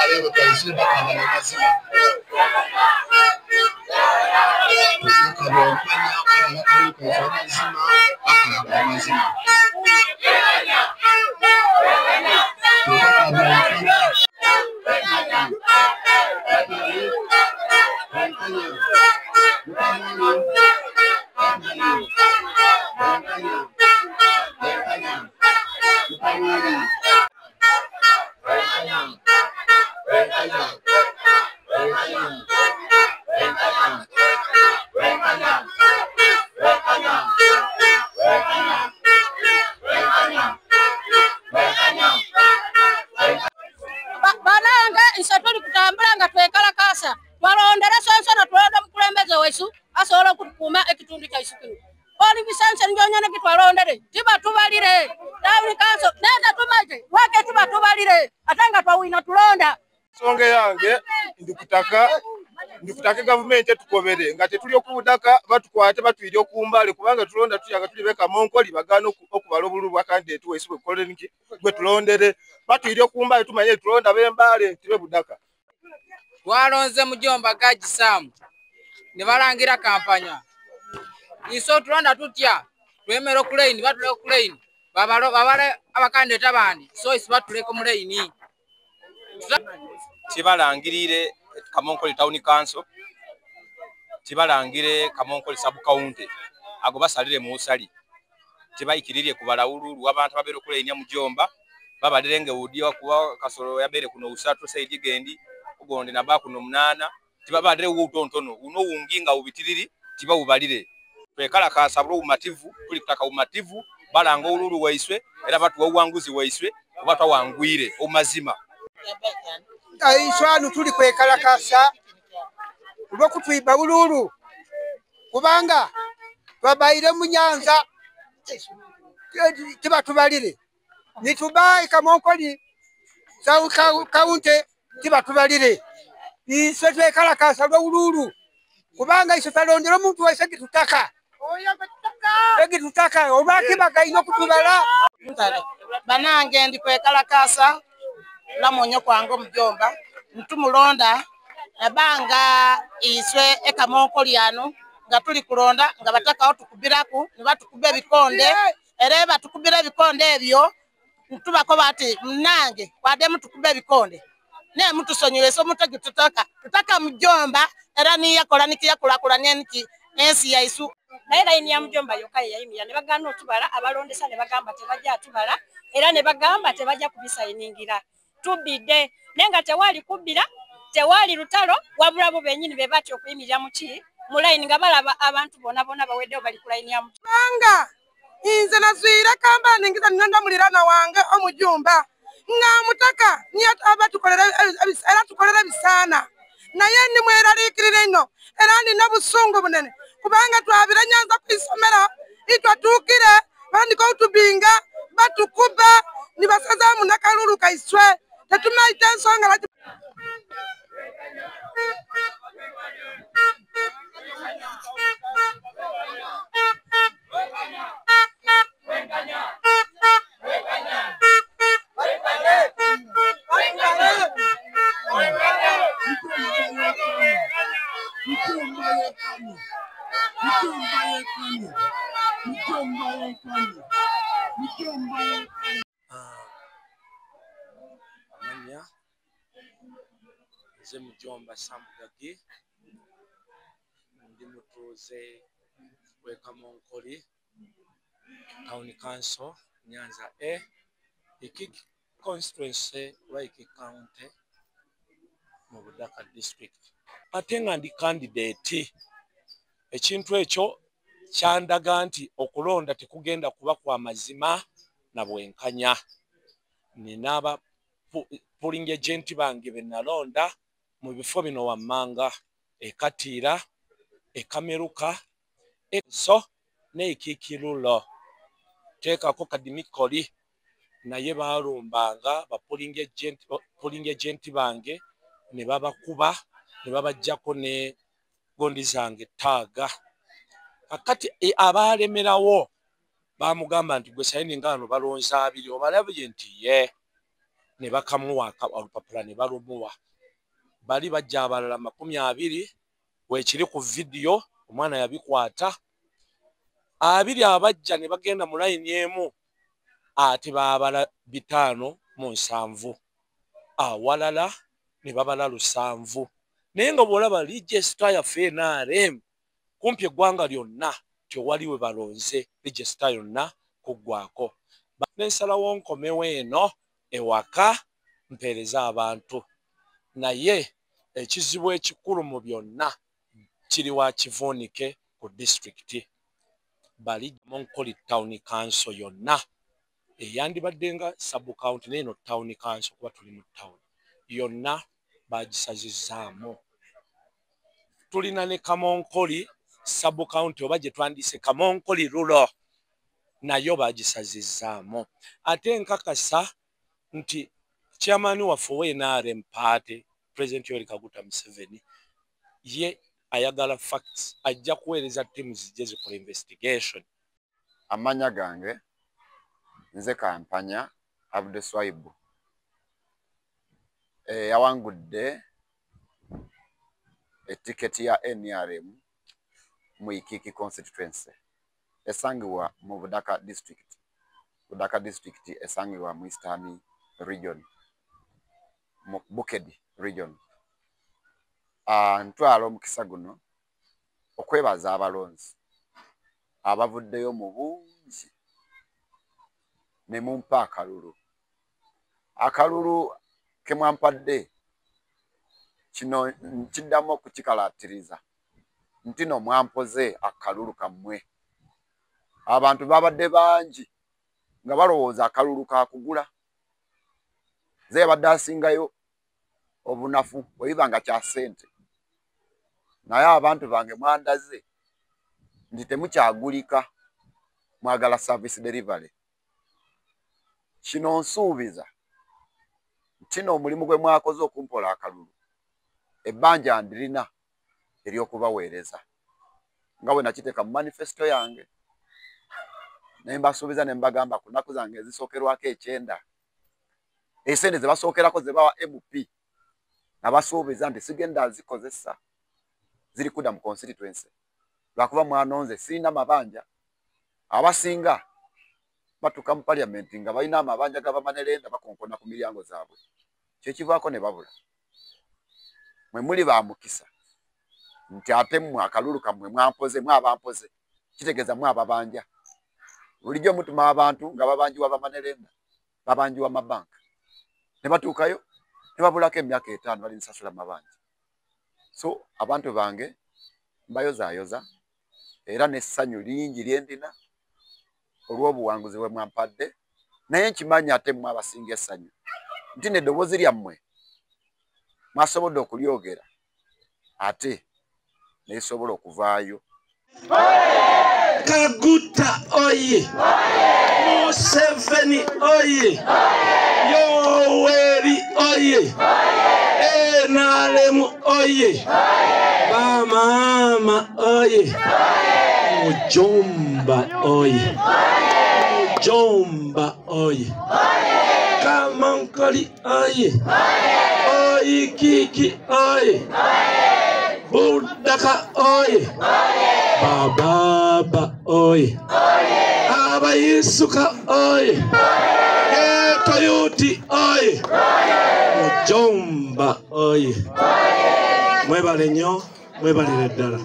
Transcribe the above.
lero twazimba kana mazima Songa yange ndikutaka government etukobere nga tetuli okubudaka batukwate batwiri okumbale kubanga tulonda tuyanga tuli beka monkoli bagano okubala obululu bwa candidate wesu koleniki gwe tulondere batwiri okumbale tumanye tulonda bembale tibe budaka twalonze mujomba Gaji Sam ne balangira kampanya iso tulonda tutya twemero kuleini batule kuleini babale abakandidate abandi so isibatuleko muleini tibalangirire Kamonkoli Town Council tibalangire Kamonkoli Sub County ago basalire mu usali tibayikirire kubala ululu abantu babere kuleinya mujomba babadirenge udiwa kuwa kasoro yabere kuno usatu saidi gendi ugonde na ba kuno munana tibabadire utontono uno unginga ubitiriri tiba ubalire twekala kasabro umativu tuli kutaka umativu balanga ululu waiswe era batu wawanguzi waiswe batu wangwire omazima Aishwanu tuli kwekala kasa lwo kutwiba bululu kubanga babaire mu Nyanza tiba tubalire nitubai Kamonkoli South County tiba tubalire iso twekala kasa lwo bululu kubanga iso talondera omuntu wese kitutaka tutaka obaki bagaino kutubala banange ndi kwekala kasa la monyo kwango mjomba ntumulonda nabanga iswe Kamonkoli ano nga tuli kulonda nga bataka otukubiraku ne batukube bikonde ere batukubira bikonde ebyo ntubako bati mnange kwade mutukube bikonde ne mtu sonyiwe so mutagi tutaka mjomba era ni yakola nikiyakula nenki ensi yaisu naira ini ya mjomba yokaye yaimya ne bagano tubala abalondesa ne bagamba tebajja tubala era ne bagamba tebajja kubisayiningira tubide nenga tewali kubira tewali lutalo wabula bo benyini bebati okuyimirira muki mulaini nga balaba abantu bona bawedde bali kulaini ya mutanga inze nazwira kamba ningiza nenda mulirana wange omujumba nga mutaka niyo abatukolera bisana naye ni mweralikirire ino era ndi nabusungu bunene kubanga twabira Nyanza kwisomera itwatukire bandiko utubinga batukuba ni basaza munakalulu kaiswe tetumaite ensonga lati amanya ze mujomba Samugagi ndi mutuze we Kamonkoli Town Council Nyanza iki constituency like county mu Budaka district atenga ndi candidate ekintu ekyo kyandaga nti okulonda tekugenda kuba kwa mazima na bwenkanya ninaba polling agent bange benalonda mu bifo bino wammanga ekatira ekameruka so ne ikikirulo teka ko kadimikoli naye balumbanga ba polling agent bange ne babakuba ne babajjako ne gondi zange taga akati abalemerawo bamugamba nti gwe sayini ngano balonza abiri obalabye nti ye ne bakamuwa olupapula ne balumuwa bali bajja abalala 20 wekiri ku video omwana yabikwata 2 abajja ne bagenda mu line emu ate babala 507 awalala ne babala 7 naye nga bwolaba register ya FNRM kumpi eggwanga lyonna tewaliwe balonze register yonna kuggwako nensalawo nkomewo eno ewaka mpeereza abantu naye ekizibu ekikulu mu byonna kiri wa Kivuunike ku district bali Monkoli Town Council yonna eyandibadde nga sub county neno town council kuba tuli mu town yonna bagisazizaamu tulina ne Kamonkoli sub county oba gye twandise Kamonkoli rural nayo bagisazizaamu ate nkakasa nti chairman waffe w'NRM party President Yoweri Kaguta Museveni ye ayagala facts ajja kuweereza timu zijje zikola investigation. Amanya gange nze kampanya Abdul Swaibu yawangudde etiketi ya NRM mu Ikiki constituency esangibwa mu Budaka district. Budaka district esangibwa mu Eastern region mu Bukedi region. Ntwala omukisa guno okwebaza abalonzi abavuddeyo mu bungi ne mumpa akalulu ke mwampadde kino nkiddamu okukikalaatiriza nti no mwampoze akalulu kammwe abantu babadde bangi nga balowooza akalulu kakugula ze badde asingayo obunafu bwebiba nga kya ssente naye abantu bange mwandaze nti temukyagulika mwagala service delivery kino nsuubiza kino omulimu gwe mwakoze okumpola akalulu ebbanja ndirina ery'okubaweereza nga bwe nakiteeka mu manifesto yange ne mbasuubiza ne mbagamba ku nnaku zange ezisookerwako 9 esente ze basookerako ze bawa MP nabasuubiza nti sigenda zikozesa ziri kudda mu constituency lwakuba mwanonze sirina mabanja abasinga batuka mu parliament nga balina amabanja g'abamanelenda bakonkona ku miryango zaabwe kyekivaako ne babula mwe muli bamukisa nti ate mmwe akalulu kammwe mwampoze mwabampoze kitegeeza mwababanja bulijjo mutuma abantu nga babanjiwa bamanelenda babanjiwa mabanka ne batuukayo ne babulako emyaka 5 bali nsasula mabanja. So abantu bange mbayozaayoza era n'essanyu lingi lyendina olw'obuwanguzi bwe mwampadde naye nkimanya ate mmwe abasinga essanyu nti n'eddoboozi lyammwe mwasobodde okulyogera ate neesobola okuvaayo. Kaguta oye! Museveni oye! Yoweri oye! NRM oye! Bamama oye! Mujomba oye! Mujomba oye! Kamonkoli oye! Ikiki oye! Budaka oye! Bababa oye! Abayisuka oye! Toyoti oye! Mujomba oye! Mwebale nnyo, mwebalire ddala.